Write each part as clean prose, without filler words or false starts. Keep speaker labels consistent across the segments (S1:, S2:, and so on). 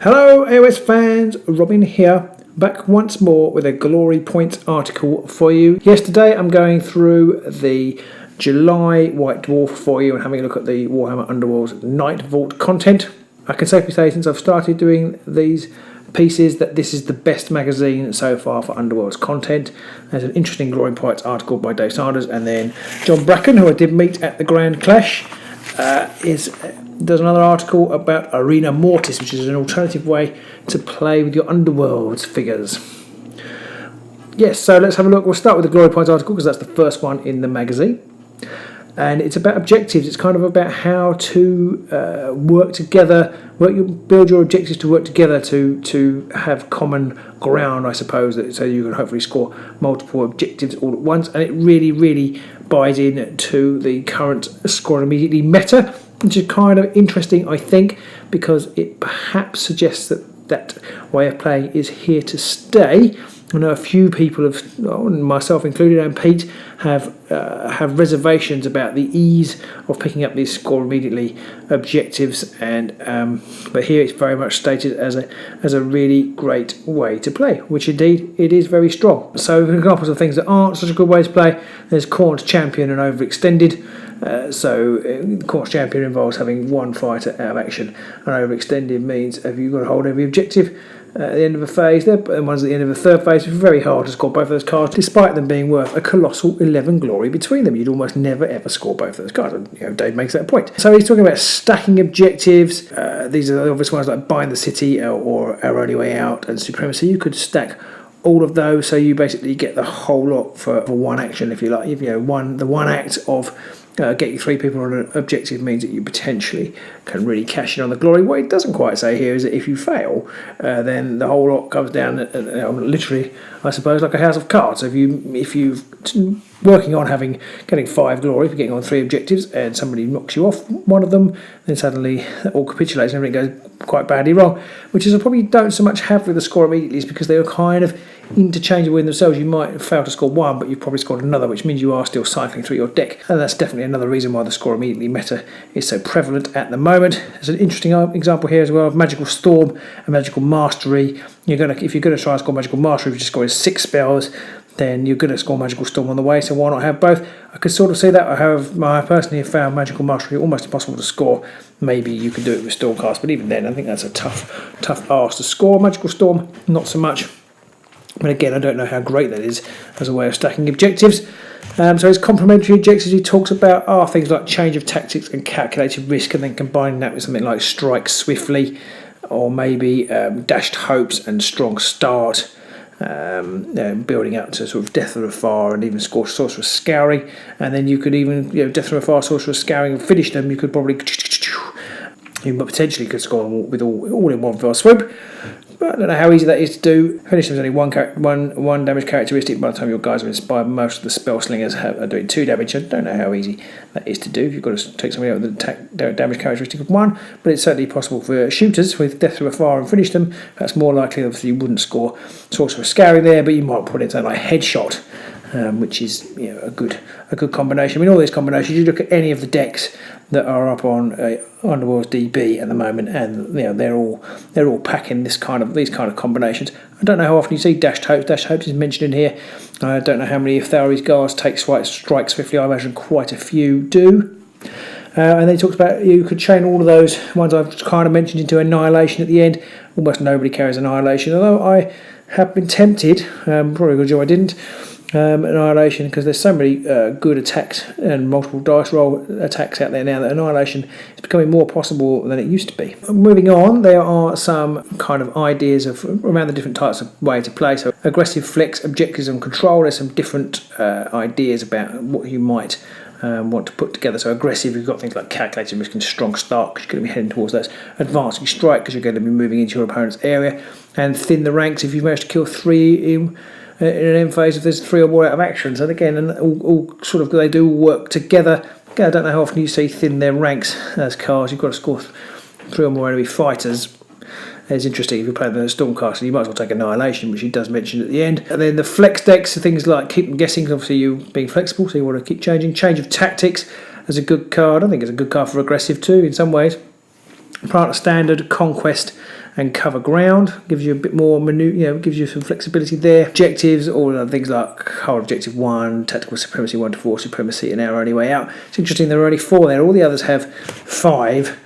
S1: Hello AOS fans, Robin here, back once more with a Glory Points article for you. Yesterday I'm going through the July White Dwarf for you and having a look at the Warhammer Underworlds Night Vault content. I can safely say since I've started doing these pieces that this is the best magazine so far for Underworlds content. There's an interesting Glory Points article by Dave Sanders, and then John Bracken, who I did meet at the Grand Clash, does another article about Arena Mortis, which is an alternative way to play with your Underworlds figures. Yes, so let's have a look. We'll start with the Glory Points article because that's the first one in the magazine. And it's about objectives. It's kind of about how to work together, build your objectives to work together to have common ground, I suppose, so you can hopefully score multiple objectives all at once. And it really buys in to the current score immediately meta, which is kind of interesting, I think, because it perhaps suggests that that way of playing is here to stay. I know a few people have, myself included, and Pete, have reservations about the ease of picking up these score immediately objectives, and but here it's very much stated as a really great way to play, which indeed it is very strong. So examples of things that aren't such a good way to play: there's Corn's Champion and Overextended. Corn's Champion involves having one fighter out of action, and Overextended means if you've got to hold every objective at the end of a phase, and one's at the end of a third phase. It's very hard to score both of those cards, despite them being worth a colossal 11 glory between them. You'd almost never ever score both of those cards, and Dave makes that point. So he's talking about stacking objectives. These are the obvious ones like Bind the City or Our Only Way Out and Supremacy. You could stack all of those, so you basically get the whole lot for one action, if you like. The one act of getting 3 people on an objective means that you potentially can really cash in on the glory. What it doesn't quite say here is that if you fail, then the whole lot comes down literally, I suppose, like a house of cards. So if you're working on getting 5 glory for getting on 3 objectives, and somebody knocks you off one of them, then suddenly that all capitulates and everything goes quite badly wrong, which is I probably don't so much have with the score immediately, is because they are kind of interchangeable in themselves. You might fail to score one, but you've probably scored another, which means you are still cycling through your deck, and that's definitely another reason why the score immediately meta is so prevalent at the moment. There's an interesting example here as well of Magical Storm and Magical Mastery. If you're going to try and score Magical Mastery, if you're scoring 6 spells, then you're going to score Magical Storm on the way, so why not have both? I could sort of see that. I personally have found Magical Mastery almost impossible to score. Maybe you can do it with Stormcast, but even then I think that's a tough ask to score. Magical Storm, not so much. But again, I don't know how great that is as a way of stacking objectives. So his complementary objectives he talks about are things like change of tactics and calculated risk, and then combining that with something like strike swiftly, or maybe dashed hopes and strong start, building up to sort of Death of the Far and even score Sorcerer's Scouring. And then you could even, Death of the Far, Sorcerer's Scouring and finish them. You could probably, you potentially could score them with all in one fell swoop. But I don't know how easy that is to do. Finish them is only one damage characteristic. By the time your guys are inspired, most of the spell slingers are doing 2 damage. I don't know how easy that is to do. You've got to take somebody out with the damage characteristic of 1, but it's certainly possible for shooters with Death Through Afar and finish them. That's more likely. Obviously, you wouldn't score Sorcerer Scouring there, but you might put in something like Headshot, which is a good combination. I mean, all these combinations. You look at any of the decks that are up on Underworlds DB at the moment, and they're all packing these kind of combinations. I don't know how often you see Dashed Hopes. Dashed Hopes is mentioned in here. I don't know how many of Thauri's guards take strike swiftly. I imagine quite a few do. And then he talks about you could chain all of those ones I've kind of mentioned into Annihilation at the end. Almost nobody carries Annihilation, although I have been tempted. Probably a good job I didn't. Annihilation, because there's so many good attacks and multiple dice roll attacks out there now that Annihilation is becoming more possible than it used to be. Moving on, there are some kind of ideas around the different types of way to play. So aggressive flicks, objectives and control. There's some different ideas about what you might want to put together. So aggressive, you've got things like calculated risk and strong start, because you're going to be heading towards those. Advancing strike, because you're going to be moving into your opponent's area. And thin the ranks, if you've managed to kill 3 in an end phase, if there's 3 or more out of action. So again, and all sort of, they do work together. Again, I don't know how often you see thin their ranks as cards. You've got to score 3 or more enemy fighters. It's interesting if you're playing the Stormcaster, you might as well take Annihilation, which he does mention at the end. And then the flex decks are things like keep them guessing. Obviously, you being flexible, so you want to keep changing. Change of tactics as a good card. I think it's a good card for aggressive too in some ways. Part of Standard, Conquest, and cover ground. Gives you a bit more gives you some flexibility there. Objectives, all of things like Hard Objective 1, Tactical Supremacy 1 to 4, Supremacy, and Our Only Way Out. It's interesting there are only 4 there. All the others have 5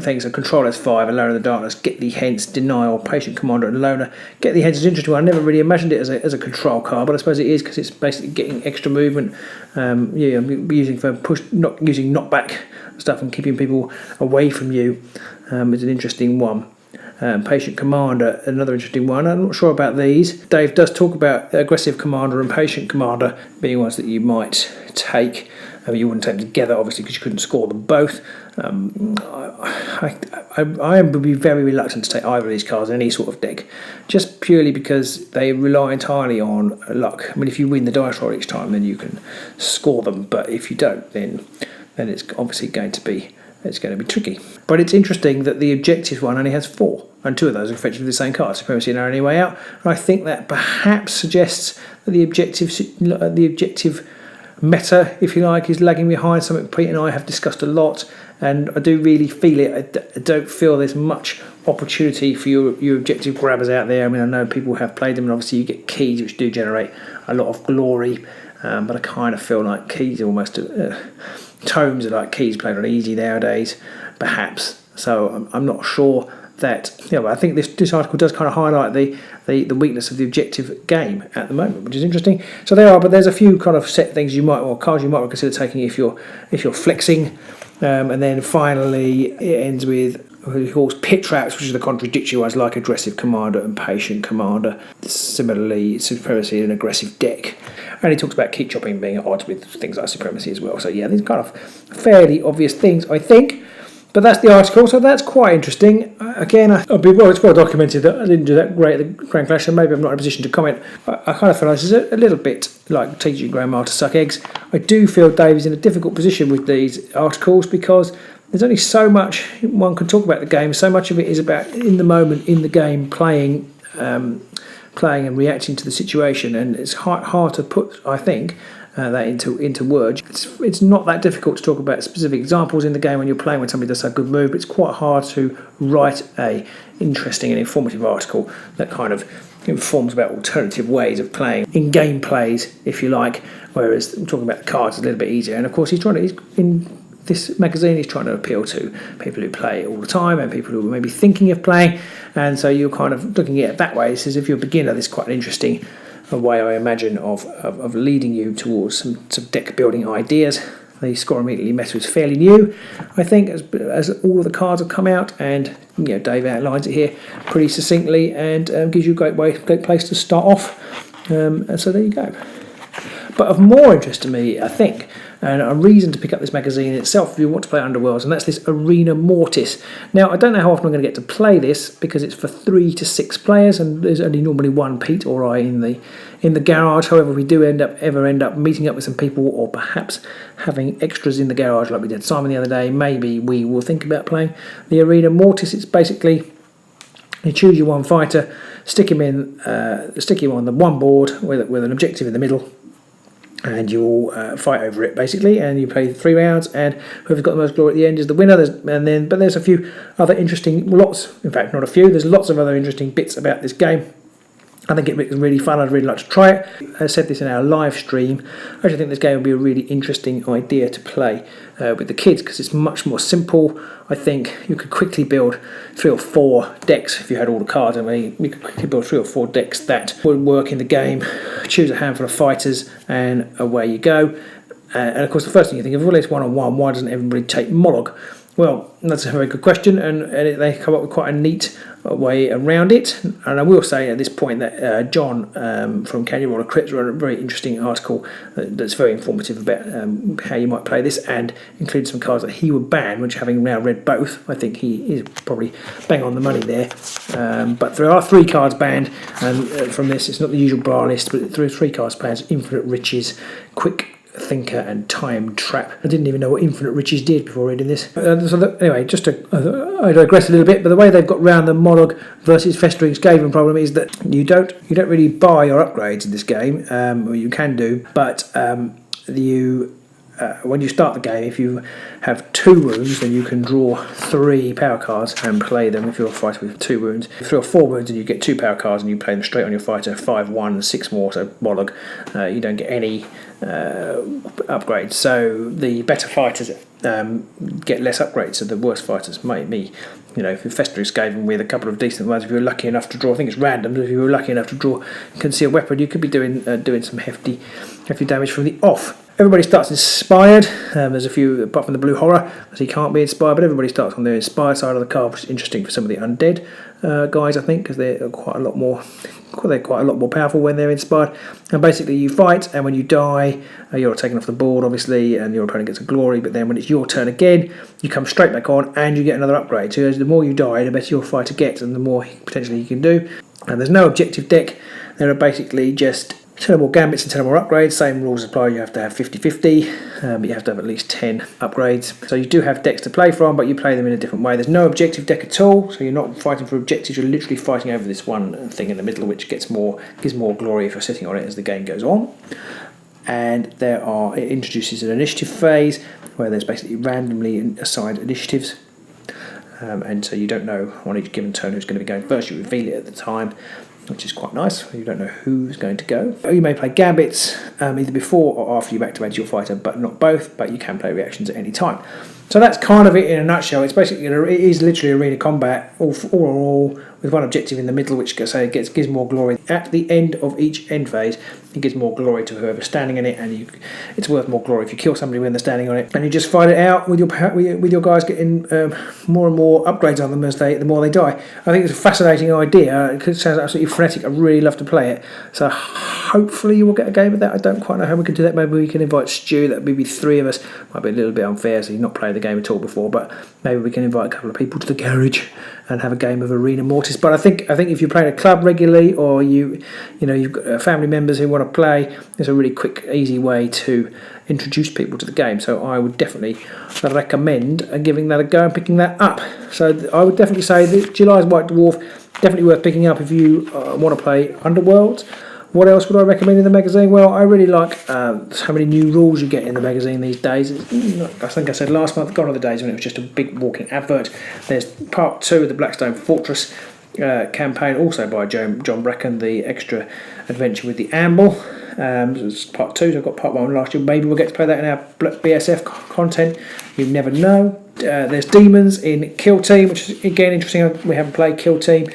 S1: things. So Control has 5, Alone in the Darkness, Get Thee Hence, Denial, Patient Commander, and Loner. Get Thee Hence is interesting. I never really imagined it as a control card, but I suppose it is because it's basically getting extra movement. I'm using for using knockback stuff and keeping people away from you. Is an interesting one. Patient Commander, another interesting one. I'm not sure about these. Dave does talk about Aggressive Commander and Patient Commander being ones that you might take. You wouldn't take them together, obviously, because you couldn't score them both. I would be very reluctant to take either of these cards in any sort of deck, just purely because they rely entirely on luck. I mean, if you win the dice roll each time, then you can score them. But if you don't, then it's obviously going to be tricky. But it's interesting that the Objectives one only has 4, and 2 of those are effectively the same card, Supremacy and Our Only Way Out. And I think that perhaps suggests that the objective meta, if you like, is lagging behind, something Pete and I have discussed a lot, and I do really feel it. I don't feel there's much opportunity for your objective grabbers out there. I mean, I know people have played them, and obviously you get keys, which do generate a lot of glory, but I kind of feel like keys are almost tomes are like keys played on easy nowadays, perhaps. So I'm not sure that, I think this article does kind of highlight the weakness of the objective game at the moment, which is interesting. So but there's a few kind of set things cards you might consider taking if you're flexing, and then finally it ends with what he calls pit traps, which is the contradictory ones like Aggressive Commander and Patient Commander. Similarly, Supremacy and an aggressive deck. And he talks about keep chopping being at odds with things like Supremacy as well. So yeah, these kind of fairly obvious things, I think. But that's the article, so that's quite interesting. Again, it's well documented that I didn't do that great at the Grand Clash, and maybe I'm not in a position to comment. I kind of feel like this is a little bit like teaching Grandma to suck eggs. I do feel Dave is in a difficult position with these articles because there's only so much one can talk about the game. So much of it is about in the moment, in the game, playing and reacting to the situation, and it's hard to put, I think, that into words. It's not that difficult to talk about specific examples in the game when you're playing when somebody does a good move, but it's quite hard to write a interesting and informative article that kind of informs about alternative ways of playing in game plays, if you like, whereas talking about the cards is a little bit easier. And of course in this magazine is trying to appeal to people who play all the time and people who are maybe thinking of playing, and so you're kind of looking at it that way. So if you're a beginner, this is quite an interesting way, I imagine, of leading you towards some deck building ideas. The Score Immediately meta is fairly new, I think, as all of the cards have come out, and Dave outlines it here pretty succinctly and gives you a great place to start off. And so there you go. But of more interest to me, I think, and a reason to pick up this magazine itself if you want to play Underworlds, and that's this Arena Mortis. Now, I don't know how often I'm going to get to play this because it's for 3 to 6 players, and there's only normally one Pete or I in the garage. However, we do end up meeting up with some people, or perhaps having extras in the garage like we did Simon the other day. Maybe we will think about playing the Arena Mortis. It's basically you choose your one fighter, stick him on the one board with an objective in the middle, and you all fight over it basically, and you play 3 rounds, and whoever's got the most glory at the end is the winner. But there's a few other interesting there's lots of other interesting bits about this game. I think it's really fun. I'd really like to try it. I said this in our live stream. I actually think this game would be a really interesting idea to play with the kids because it's much more simple. I think you could quickly build 3 or 4 decks if you had all the cards. I mean, you could quickly build 3 or 4 decks that would work in the game. Choose a handful of fighters and away you go. And of course, the first thing you think of, well, it's one-on-one. Why doesn't everybody take Moloch? Well, that's a very good question, and they come up with quite a neat way around it. And I will say at this point that John from Can You Roll a Crit wrote a very interesting article that's very informative about how you might play this, and includes some cards that he would ban, which, having now read both, I think he is probably bang on the money there. But there are 3 cards banned, and from this, it's not the usual bar list, but there are 3 cards banned: Infinite Riches, Quick Thinker, and Time Trap. I didn't even know what Infinite Riches did before reading this. Anyway, I digress a little bit, but the way they've got round the Monog versus Festering Skaven problem is that you don't really buy your upgrades in this game, or you can do, but you when you start the game, if you have 2 wounds, then you can draw 3 power cards and play them if you're a fighter with 2 wounds. If you're 4 wounds, and you get 2 power cards and you play them straight on your fighter, 5, 1, 6 more, so bollock. You don't get any upgrades. So the better fighters get less upgrades, so the worse fighters might be, you know, if Fester's gave them with a couple of decent ones, if you were lucky enough to draw, I think it's random, if you were lucky enough to draw concealed weapon, you could be doing some hefty damage from the off. Everybody starts inspired. There's a few, apart from the blue horror, so he can't be inspired, but everybody starts on the inspired side of the card, which is interesting for some of the undead guys, I think, because they're quite a lot more powerful when they're inspired. And basically you fight, and when you die, you're taken off the board, obviously, and your opponent gets a glory, but then when it's your turn again, you come straight back on and you get another upgrade. So the more you die, the better your fighter gets, and the more potentially you can do. And there's no objective deck. There are basically just 10 more gambits and 10 more upgrades. Same rules apply. You have to have 50-50, but you have to have at least 10 upgrades. So you do have decks to play from, but you play them in a different way. There's no objective deck at all, so you're not fighting for objectives. You're literally fighting over this one thing in the middle, which gives more glory if you're sitting on it as the game goes on. And it introduces an initiative phase where there's basically randomly assigned initiatives. And so you don't know on each given turn who's going to be going first. You reveal it at the time, which is quite nice. You don't know who's going to go. You may play gambits either before or after you've activated your fighter, but not both, but you can play reactions at any time. So that's kind of it in a nutshell. It's basically, it is literally arena combat, all with one objective in the middle, which gives more glory. At the end of each end phase, it gives more glory to whoever's standing in it, and it's worth more glory if you kill somebody when they're standing on it. And you just fight it out with your guys getting more and more upgrades on them the more they die. I think it's a fascinating idea. It sounds absolutely frenetic. I really love to play it. So hopefully you will get a game of that. I don't quite know how we can do that. Maybe we can invite Stu. That maybe 3 of us. Might be a little bit unfair, so he's not played the game at all before, but maybe we can invite a couple of people to the garage and have a game of Arena Mortis. But I think if you're playing a club regularly, or you've got family members who want to play, it's a really quick, easy way to introduce people to the game. So I would definitely recommend giving that a go and picking that up. So I would definitely say that July's White Dwarf, definitely worth picking up if you want to play Underworlds. What else would I recommend in the magazine? Well, I really like how many new rules you get in the magazine these days. I think I said last month, gone are the days when it was just a big walking advert. There's part 2 of the Blackstone Fortress campaign, also by John Bracken, the extra adventure with the Amble. It's part 2, so I've got part 1 last year. Maybe we'll get to play that in our BSF content. You never know. There's demons in Kill Team, which is again interesting. We haven't played Kill Team.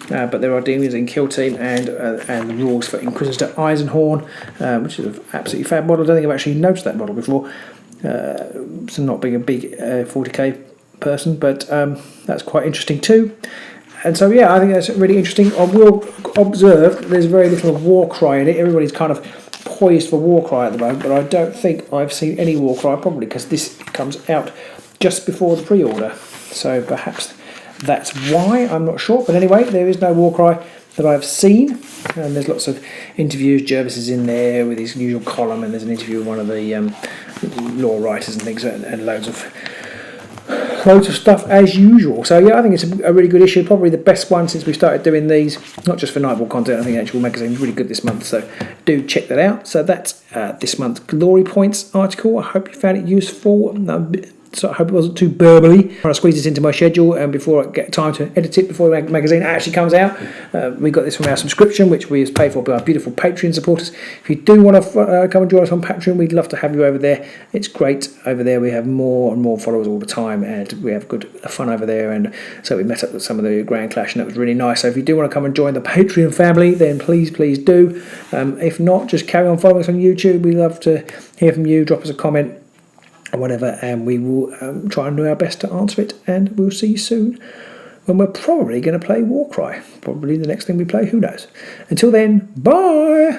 S1: But there are demons in Kill Team, and the rules for Inquisitor Eisenhorn, which is an absolutely fab model. I don't think I've actually noticed that model before, so not being a big 40k person, but that's quite interesting too. And so yeah, I think that's really interesting. I will observe that there's very little Warcry in it. Everybody's kind of poised for Warcry at the moment, but I don't think I've seen any Warcry, probably because this comes out just before the pre-order, so perhaps that's why, I'm not sure. But anyway, there is no Warcry that I've seen, and there's lots of interviews. Jervis is in there with his usual column, and there's an interview with one of the law writers and things, and loads of stuff as usual. So yeah, I think it's a really good issue, probably the best one since we started doing these, not just for Nightfall content. I think the actual magazine is really good this month, so do check that out. So that's this month's Glory Points article. I hope you found it useful. So I hope it wasn't too burbly. I'm trying to squeeze this into my schedule, and before I get time to edit it, before the magazine actually comes out. We got this from our subscription, which we paid for by our beautiful Patreon supporters. If you do want to come and join us on Patreon, we'd love to have you over there. It's great over there. We have more and more followers all the time, and we have good fun over there. And so we met up with some of the Grand Clash, and that was really nice. So if you do want to come and join the Patreon family, then please do. If not, just carry on following us on YouTube. We love to hear from you. Drop us a comment or whatever, and we will try and do our best to answer it, and we'll see you soon when we're probably going to play Warcry. Probably the next thing we play, who knows. Until then, bye!